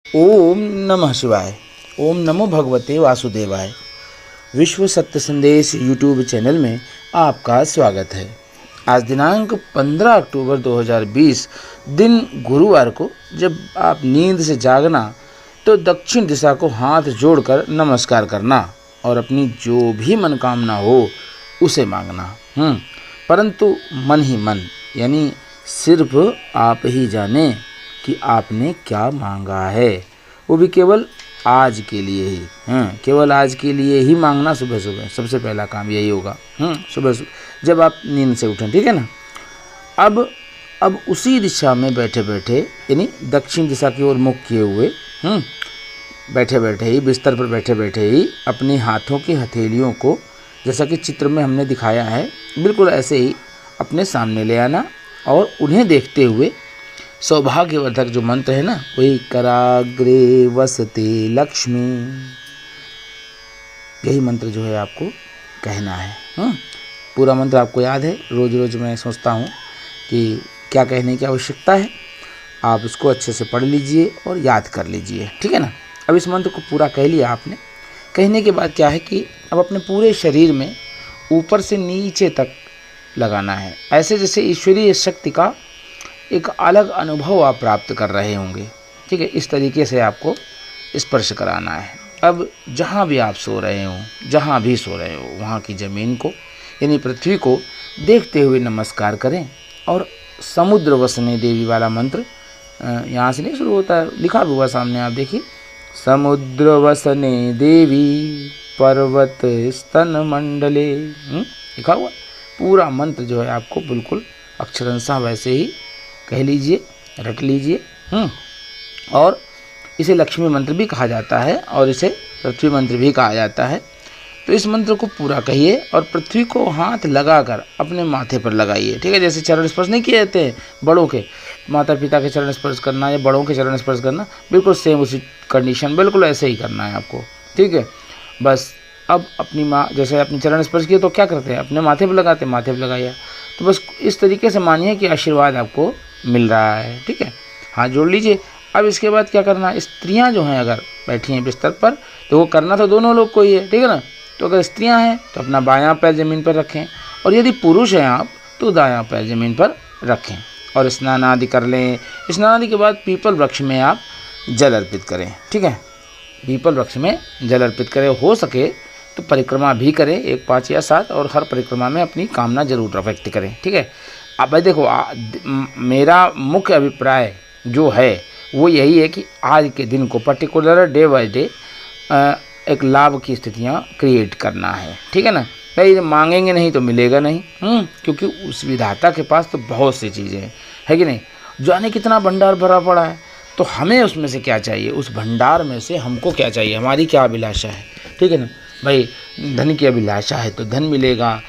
ओम नमः शिवाय। ओम नमो भगवते वासुदेवाय। विश्व सत्य संदेश यूट्यूब चैनल में आपका स्वागत है। आज दिनांक 15 अक्टूबर 2020 दिन गुरुवार को जब आप नींद से जागना तो दक्षिण दिशा को हाथ जोड़कर नमस्कार करना और अपनी जो भी मनोकामना हो उसे मांगना। परंतु मन ही मन, यानी सिर्फ आप ही जाने कि आपने क्या मांगा है, वो भी केवल आज के लिए ही। केवल आज के लिए ही मांगना। सुबह सुबह सबसे पहला काम यही होगा। सुबह सुबह जब आप नींद से उठें, ठीक है ना। अब उसी दिशा में बैठे बैठे, यानी दक्षिण दिशा की ओर मुख किए हुए, बैठे बैठे ही, बिस्तर पर बैठे बैठे ही अपने हाथों की हथेलियों को, जैसा कि चित्र में हमने दिखाया है, बिल्कुल ऐसे ही अपने सामने ले आना और उन्हें देखते हुए सौभाग्यवर्धक जो मंत्र है ना, वही कराग्रे वसते लक्ष्मी, यही मंत्र जो है आपको कहना है। पूरा मंत्र आपको याद है। रोज रोज मैं सोचता हूँ कि क्या कहने की आवश्यकता है, आप उसको अच्छे से पढ़ लीजिए और याद कर लीजिए, ठीक है ना। अब इस मंत्र को पूरा कह लिया आपने। कहने के बाद क्या है कि अब अपने पूरे शरीर में ऊपर से नीचे तक लगाना है, ऐसे जैसे ईश्वरीय शक्ति का एक अलग अनुभव आप प्राप्त कर रहे होंगे, ठीक है। इस तरीके से आपको स्पर्श कराना है। अब जहाँ भी आप सो रहे हो, जहाँ भी सो रहे हो, वहाँ की ज़मीन को, यानी पृथ्वी को देखते हुए नमस्कार करें और समुद्र वसने देवी वाला मंत्र यहाँ से नहीं शुरू होता है, लिखा भी हुआ सामने, आप देखिए, समुद्र वसने देवी पर्वत स्तन मंडले, लिखा हुआ। पूरा मंत्र जो है आपको बिल्कुल अक्षरशः वैसे ही कह लीजिए, रट लीजिए। और इसे लक्ष्मी मंत्र भी कहा जाता है और इसे पृथ्वी मंत्र भी कहा जाता है। तो इस मंत्र को पूरा कहिए और पृथ्वी को हाथ लगाकर अपने माथे पर लगाइए, ठीक है। जैसे चरण स्पर्श नहीं किए जाते हैं बड़ों के, माता पिता के चरण स्पर्श करना या बड़ों के चरण स्पर्श करना, बिल्कुल सेम उसी कंडीशन, बिल्कुल ऐसे ही करना है आपको, ठीक है। बस अब अपनी माँ, जैसे अपने चरण स्पर्श किए तो क्या करते हैं, अपने माथे पर लगाते हैं, माथे पर लगाइए। तो बस इस तरीके से मानिए कि आशीर्वाद आपको मिल रहा है, ठीक है। हाथ जोड़ लीजिए। अब इसके बाद क्या करना है, स्त्रियां जो हैं अगर बैठी हैं बिस्तर पर, तो वो करना तो दोनों लोग को ही है, ठीक है ना। तो अगर स्त्रियां हैं तो अपना बायां पैर ज़मीन पर रखें और यदि पुरुष हैं आप तो दायां पैर ज़मीन पर रखें और स्नान आदि कर लें। स्नान आदि के बाद पीपल वृक्ष में आप जल अर्पित करें, ठीक है। पीपल वृक्ष में जल अर्पित करें। हो सके तो परिक्रमा भी करें, 1, 5 या 7, और हर परिक्रमा में अपनी कामना जरूर व्यक्त करें, ठीक है। अब भाई देखो, मेरा मुख्य अभिप्राय जो है वो यही है कि आज के दिन को पर्टिकुलर डे बाय डे एक लाभ की स्थितियाँ क्रिएट करना है, ठीक है ना। भाई मांगेंगे नहीं तो मिलेगा नहीं, क्योंकि उस विधाता के पास तो बहुत सी चीज़ें हैं, है कि नहीं। जाने कितना भंडार भरा पड़ा है, तो हमें उसमें से क्या चाहिए, उस भंडार में से हमको क्या चाहिए, हमारी क्या अभिलाषा है, ठीक है ना। भाई धन की अभिलाषा है तो धन मिलेगा,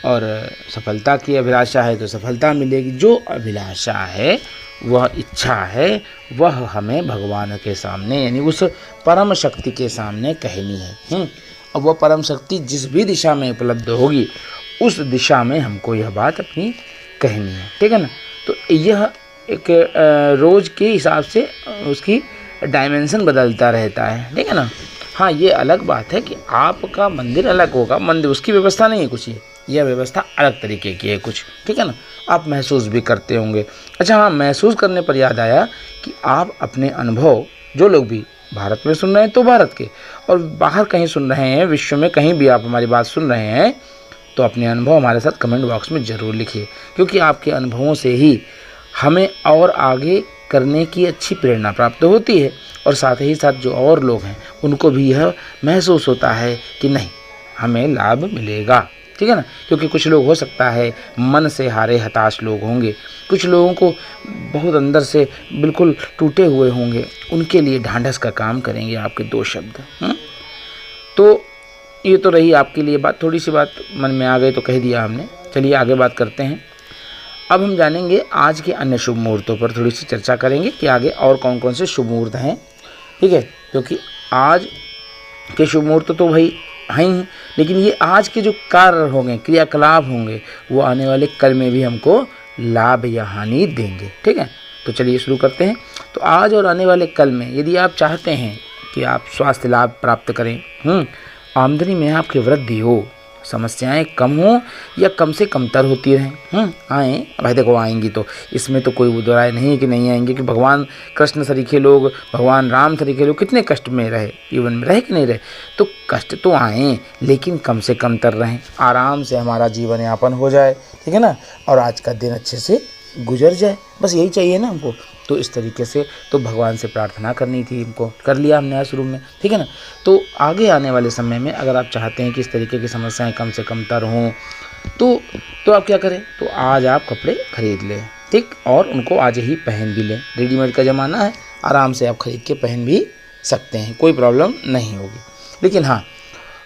और सफलता की अभिलाषा है तो सफलता मिलेगी। जो अभिलाषा है, वह इच्छा है, वह हमें भगवान के सामने, यानी उस परम शक्ति के सामने कहनी है। अब वह परम शक्ति जिस भी दिशा में उपलब्ध होगी, उस दिशा में हमको यह बात अपनी कहनी है, ठीक है ना। तो यह एक रोज़ के हिसाब से उसकी डायमेंशन बदलता रहता है, ठीक है ना। हाँ, ये अलग बात है कि आपका मंदिर अलग होगा, मंदिर उसकी व्यवस्था नहीं है कुछ, यह व्यवस्था अलग तरीके की है कुछ, ठीक है ना। आप महसूस भी करते होंगे। अच्छा हाँ, महसूस करने पर याद आया कि आप अपने अनुभव, जो लोग भी भारत में सुन रहे हैं तो भारत के, और बाहर कहीं सुन रहे हैं, विश्व में कहीं भी आप हमारी बात सुन रहे हैं, तो अपने अनुभव हमारे साथ कमेंट बॉक्स में ज़रूर लिखिए, क्योंकि आपके अनुभवों से ही हमें और आगे करने की अच्छी प्रेरणा प्राप्त होती है, और साथ ही साथ जो और लोग हैं उनको भी यह महसूस होता है कि नहीं, हमें लाभ मिलेगा, ठीक है ना। क्योंकि कुछ लोग हो सकता है मन से हारे हताश लोग होंगे, कुछ लोगों को बहुत अंदर से बिल्कुल टूटे हुए होंगे, उनके लिए ढांढस का काम करेंगे आपके 2 शब्द। तो ये तो रही आपके लिए बात, थोड़ी सी बात मन में आ गई तो कह दिया हमने। चलिए आगे बात करते हैं। अब हम जानेंगे आज के अन्य शुभ मुहूर्तों पर, थोड़ी सी चर्चा करेंगे कि आगे और कौन कौन से शुभ मुहूर्त हैं, ठीक है। क्योंकि आज के शुभ मुहूर्त तो भाई हैं ही, लेकिन ये आज के जो कार्य होंगे, क्रियाकलाप होंगे, वो आने वाले कल में भी हमको लाभ या हानि देंगे, ठीक है। तो चलिए शुरू करते हैं। तो आज और आने वाले कल में यदि आप चाहते हैं कि आप स्वास्थ्य लाभ प्राप्त करें, आमदनी में आपकी वृद्धि हो, समस्याएं कम हो या कम से कमतर होती रहें, आएँ भाई। देखो आएंगी तो इसमें तो कोई दो राय नहीं कि नहीं आएंगे, कि भगवान कृष्ण तरीके लोग, भगवान राम तरीके लोग कितने कष्ट में रहे, जीवन में रहे कि नहीं रहे। तो कष्ट तो आएँ लेकिन कम से कमतर रहें, आराम से हमारा जीवन यापन हो जाए, ठीक है ना, और आज का दिन अच्छे से गुजर जाए, बस यही चाहिए ना हमको। तो इस तरीके से तो भगवान से प्रार्थना करनी थी हमको, कर लिया हमने आज शुरू में, ठीक है ना। तो आगे आने वाले समय में अगर आप चाहते हैं कि इस तरीके की समस्याएं कम से कमतर हों तो आप क्या करें, तो आज आप कपड़े खरीद लें, ठीक, और उनको आज ही पहन भी लें। रेडीमेड का ज़माना है, आराम से आप खरीद के पहन भी सकते हैं, कोई प्रॉब्लम नहीं होगी। लेकिन हाँ,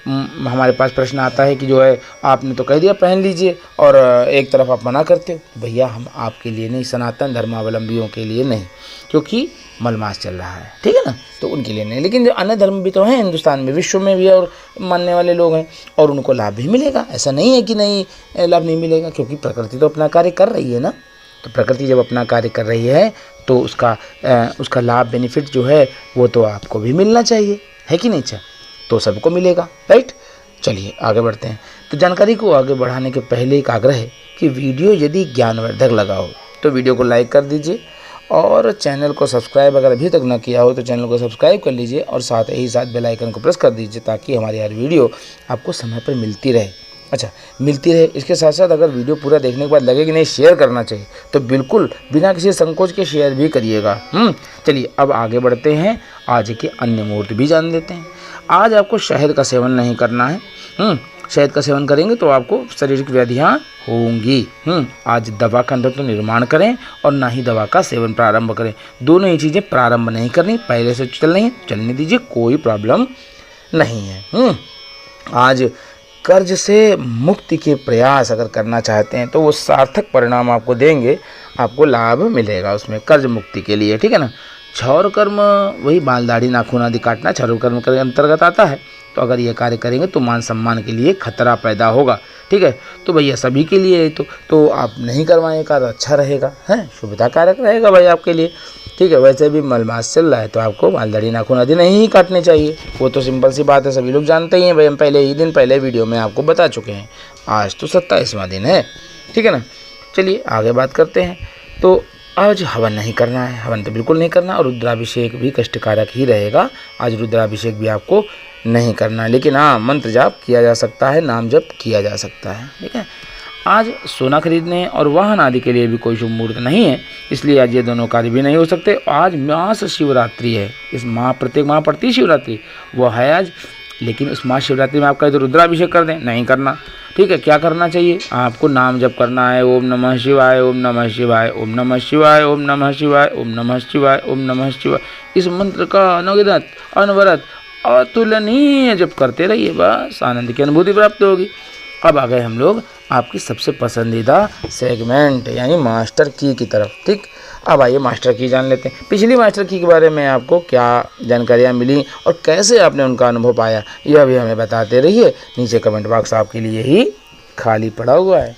हमारे पास प्रश्न आता है कि जो है आपने तो कह दिया पहन लीजिए और एक तरफ आप मना करते हो। भैया हम आपके लिए नहीं, सनातन धर्मावलंबियों के लिए नहीं, क्योंकि मलमास चल रहा है, ठीक है ना, तो उनके लिए नहीं। लेकिन जो अन्य धर्म भी तो हैं हिंदुस्तान में, विश्व में भी और मानने वाले लोग हैं, और उनको लाभ भी मिलेगा। ऐसा नहीं है कि नहीं लाभ नहीं मिलेगा, क्योंकि प्रकृति तो अपना कार्य कर रही है ना। तो प्रकृति जब अपना कार्य कर रही है तो उसका लाभ बेनिफिट जो है वो तो आपको भी मिलना चाहिए, है कि नहीं। अच्छा, तो सबको मिलेगा, राइट। चलिए आगे बढ़ते हैं। तो जानकारी को आगे बढ़ाने के पहले एक आग्रह है कि वीडियो यदि ज्ञानवर्धक लगा हो तो वीडियो को लाइक कर दीजिए, और चैनल को सब्सक्राइब अगर अभी तक न किया हो तो चैनल को सब्सक्राइब कर लीजिए, और साथ ही साथ बेल आइकन को प्रेस कर दीजिए, ताकि हमारी हर वीडियो आपको समय पर मिलती रहे। अच्छा, मिलती रहे। इसके साथ साथ अगर वीडियो पूरा देखने के बाद लगे कि नहीं शेयर करना चाहिए, तो बिल्कुल बिना किसी संकोच के शेयर भी करिएगा। चलिए अब आगे बढ़ते हैं, आज के अन्य मुहूर्त भी जान लेते हैं। आज आपको शहद का सेवन नहीं करना है। शहद का सेवन करेंगे तो आपको शारीरिक व्याधियाँ होंगी। आज दवा का अंदर तो निर्माण करें और ना ही दवा का सेवन प्रारंभ करें। दोनों ही चीज़ें प्रारंभ नहीं करनी, पहले से चल रही हैं चलने दीजिए, कोई प्रॉब्लम नहीं है। आज कर्ज से मुक्ति के प्रयास अगर करना चाहते हैं तो वो सार्थक परिणाम आपको देंगे, आपको लाभ मिलेगा उसमें कर्ज मुक्ति के लिए, ठीक है ना। क्षौर कर्म वही बाल दाढ़ी नाखून आदि काटना क्षौर कर्म के अंतर्गत आता है। तो अगर ये कार्य करेंगे तो मान सम्मान के लिए खतरा पैदा होगा, ठीक है। तो भैया सभी के लिए तो आप नहीं करवाएं कार्य, अच्छा रहेगा, है शुभता कारक रहेगा भाई आपके लिए, ठीक है। वैसे भी मलमास चल रहा है तो आपको बाल दाढ़ी नाखून आदि नहीं ही काटने चाहिए, वो तो सिंपल सी बात है, सभी लोग जानते ही हैं भाई। हम पहले वीडियो में आपको बता चुके हैं। आज तो 27वां दिन है, ठीक है ना। चलिए आगे बात करते हैं। तो आज हवन नहीं करना है, हवन तो बिल्कुल नहीं करना, और रुद्राभिषेक भी कष्टकारक ही रहेगा। आज रुद्राभिषेक भी आपको नहीं करना है, लेकिन हाँ मंत्र जाप किया जा सकता है, नाम जप किया जा सकता है, ठीक है। आज सोना खरीदने और वाहन आदि के लिए भी कोई शुभ मुहूर्त नहीं है, इसलिए आज ये दोनों कार्य भी नहीं हो सकते। आज मास शिवरात्रि है, इस प्रत्येक माह पड़ती शिवरात्रि वो है आज, लेकिन उस माह शिवरात्रि में आप कहें तो रुद्राभिषेक कर दें, नहीं करना, ठीक है। क्या करना चाहिए, आपको नाम जप करना है, ओम नमः शिवाय, ओम नमः शिवाय, ओम नमः शिवाय, ओम नमः शिवाय, ओम नमः शिवाय, ओम नमः शिवाय। इस मंत्र का अनगिनत अनवरत अतुलनीय जप करते रहिए, बस आनंद की अनुभूति प्राप्त होगी। अब आ गए हम लोग आपकी सबसे पसंदीदा सेगमेंट यानी मास्टर की तरफ, ठीक। अब आइए मास्टर की जान लेते हैं। पिछली मास्टर की के बारे में आपको क्या जानकारियाँ मिली और कैसे आपने उनका अनुभव पाया, यह भी हमें बताते रहिए। नीचे कमेंट बॉक्स आपके लिए ही खाली पड़ा हुआ है।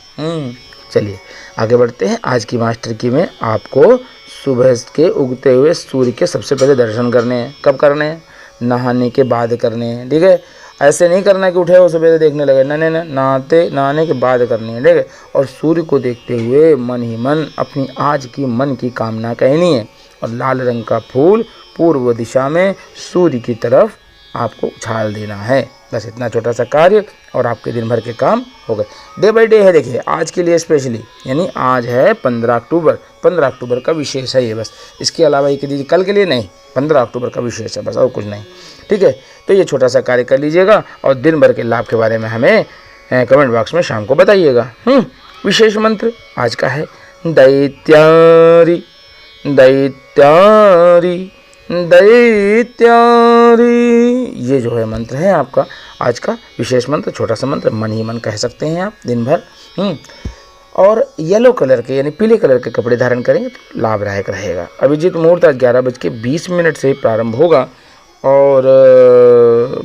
चलिए आगे बढ़ते हैं। आज की मास्टर की में आपको सुबह के उगते हुए सूर्य के सबसे पहले दर्शन करने हैं। कब करने हैं, नहाने के बाद करने हैं, ठीक है। ऐसे नहीं करना कि उठे हो सवेरे देखने लगे, नहाने के बाद करनी है, ठीक है। और सूर्य को देखते हुए मन ही मन अपनी आज की मन की कामना कहनी है, और लाल रंग का फूल पूर्व दिशा में सूर्य की तरफ आपको उछाल देना है। बस इतना छोटा सा कार्य और आपके दिन भर के काम हो गए। डे बाई डे है, देखिए आज के लिए स्पेशली, यानी आज है 15 अक्टूबर। 15 अक्टूबर का विशेष है ये, बस इसके अलावा ये कह दीजिए कल के लिए नहीं, 15 अक्टूबर का विशेष है बस, और कुछ नहीं, ठीक है। तो ये छोटा सा कार्य कर लीजिएगा और दिन भर के लाभ के बारे में हमें कमेंट बॉक्स में शाम को बताइएगा। विशेष मंत्र आज का है दैत्यारी दैत्यारी दैत्यारी। ये जो है मंत्र है आपका आज का विशेष मंत्र, छोटा सा मंत्र, मन ही मन कह सकते हैं आप दिन भर। और येलो कलर के यानी पीले कलर के कपड़े धारण करेंगे तो लाभदायक रहेगा। अभिजीत मुहूर्त आज 11:20 से प्रारंभ होगा और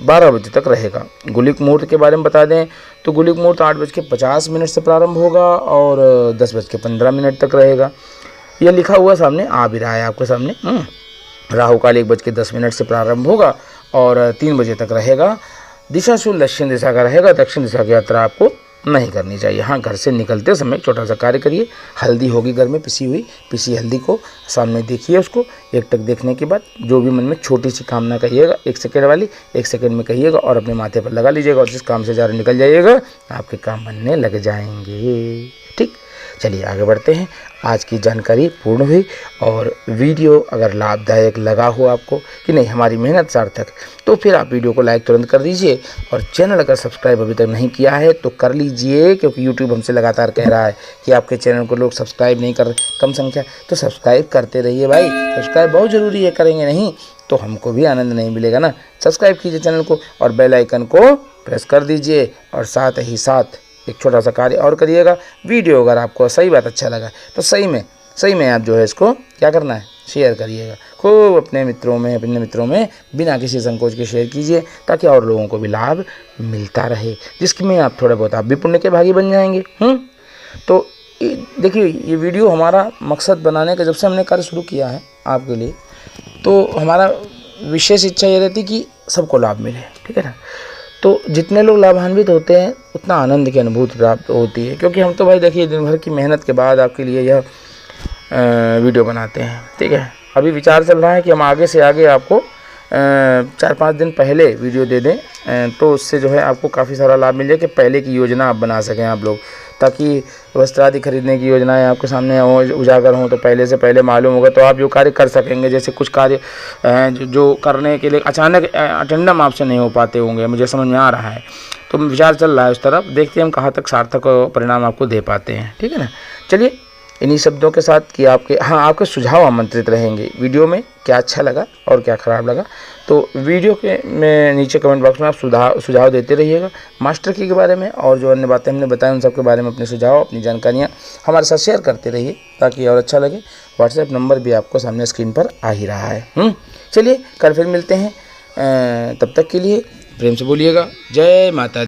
12 बजे तक रहेगा। गुलिक मुहूर्त के बारे में बता दें तो गुलिक मुहूर्त 8:50 से प्रारंभ होगा और 10:15 तक रहेगा। ये लिखा हुआ सामने आ भी रहा है आपके सामने। राहु काल 1:10 से प्रारंभ होगा और 3 बजे तक रहेगा। दिशा शुल दक्षिण दिशा का रहेगा। दक्षिण दिशा की यात्रा आपको नहीं करनी चाहिए। हाँ, घर से निकलते समय छोटा सा कार्य करिए। हल्दी होगी घर में पिसी हल्दी को सामने देखिए, उसको एकटक देखने के बाद जो भी मन में छोटी सी कामना कहिएगा, 1 सेकंड वाली 1 सेकंड में कहिएगा और अपने माथे पर लगा लीजिएगा और जिस काम से जा रहे निकल जाइएगा, आपके काम बनने लग जाएंगे। ठीक, चलिए आगे बढ़ते हैं। आज की जानकारी पूर्ण हुई और वीडियो अगर लाभदायक लगा हो आपको कि नहीं, हमारी मेहनत सार्थक, तो फिर आप वीडियो को लाइक तुरंत कर दीजिए और चैनल अगर सब्सक्राइब अभी तक नहीं किया है तो कर लीजिए, क्योंकि यूट्यूब हमसे लगातार कह रहा है कि आपके चैनल को लोग सब्सक्राइब नहीं कर, कम संख्या, तो सब्सक्राइब करते रहिए भाई। सब्सक्राइब बहुत ज़रूरी है, करेंगे नहीं तो हमको भी आनंद नहीं मिलेगा ना। सब्सक्राइब कीजिए चैनल को और बेल आइकन को प्रेस कर दीजिए और साथ ही साथ एक छोटा सा कार्य और करिएगा। वीडियो अगर आपको सही बात अच्छा लगा तो सही में आप जो है इसको क्या करना है, शेयर करिएगा खूब अपने मित्रों में बिना किसी संकोच के शेयर कीजिए, ताकि और लोगों को भी लाभ मिलता रहे, जिसकी में आप थोड़ा बहुत आप भी पुण्य के भागी बन जाएंगे। तो देखिए, ये वीडियो हमारा मकसद बनाने का, जब से हमने कार्य शुरू किया है आपके लिए, तो हमारा विशेष इच्छा ये रहती कि सबको लाभ मिले। ठीक है ना। तो जितने लोग लाभान्वित होते हैं उतना आनंद की अनुभूति प्राप्त होती है, क्योंकि हम तो भाई देखिए दिन भर की मेहनत के बाद आपके लिए यह वीडियो बनाते हैं। ठीक है, अभी विचार चल रहा है कि हम आगे से आगे आपको 4-5 दिन पहले वीडियो दे दें, तो उससे जो है आपको काफ़ी सारा लाभ मिल जाए कि पहले की योजना आप बना सकें आप लोग, ताकि वस्त्र आदि खरीदने की योजनाएं आपके सामने हो, उजागर हों, तो पहले से पहले मालूम होगा, तो आप जो कार्य कर सकेंगे। जैसे कुछ कार्य जो करने के लिए अचानक अटेंडम आपसे नहीं हो पाते होंगे, मुझे समझ में आ रहा है, तो विचार चल रहा है उस तरफ, देखते हैं हम कहाँ तक सार्थक परिणाम आपको दे पाते हैं। ठीक है ना। चलिए, इन्हीं शब्दों के साथ कि आपके सुझाव आमंत्रित रहेंगे वीडियो में, क्या अच्छा लगा और क्या ख़राब लगा, तो वीडियो के में नीचे कमेंट बॉक्स में आप सुझाव देते रहिएगा मास्टर की के बारे में, और जो अन्य बातें हमने बताई उन सब के बारे में अपने सुझाव, अपनी जानकारियाँ हमारे साथ शेयर करते रहिए, ताकि और अच्छा लगे। व्हाट्सएप नंबर भी आपको सामने स्क्रीन पर आ ही रहा है। चलिए, कल फिर मिलते हैं, तब तक के लिए प्रेम से बोलिएगा जय माता।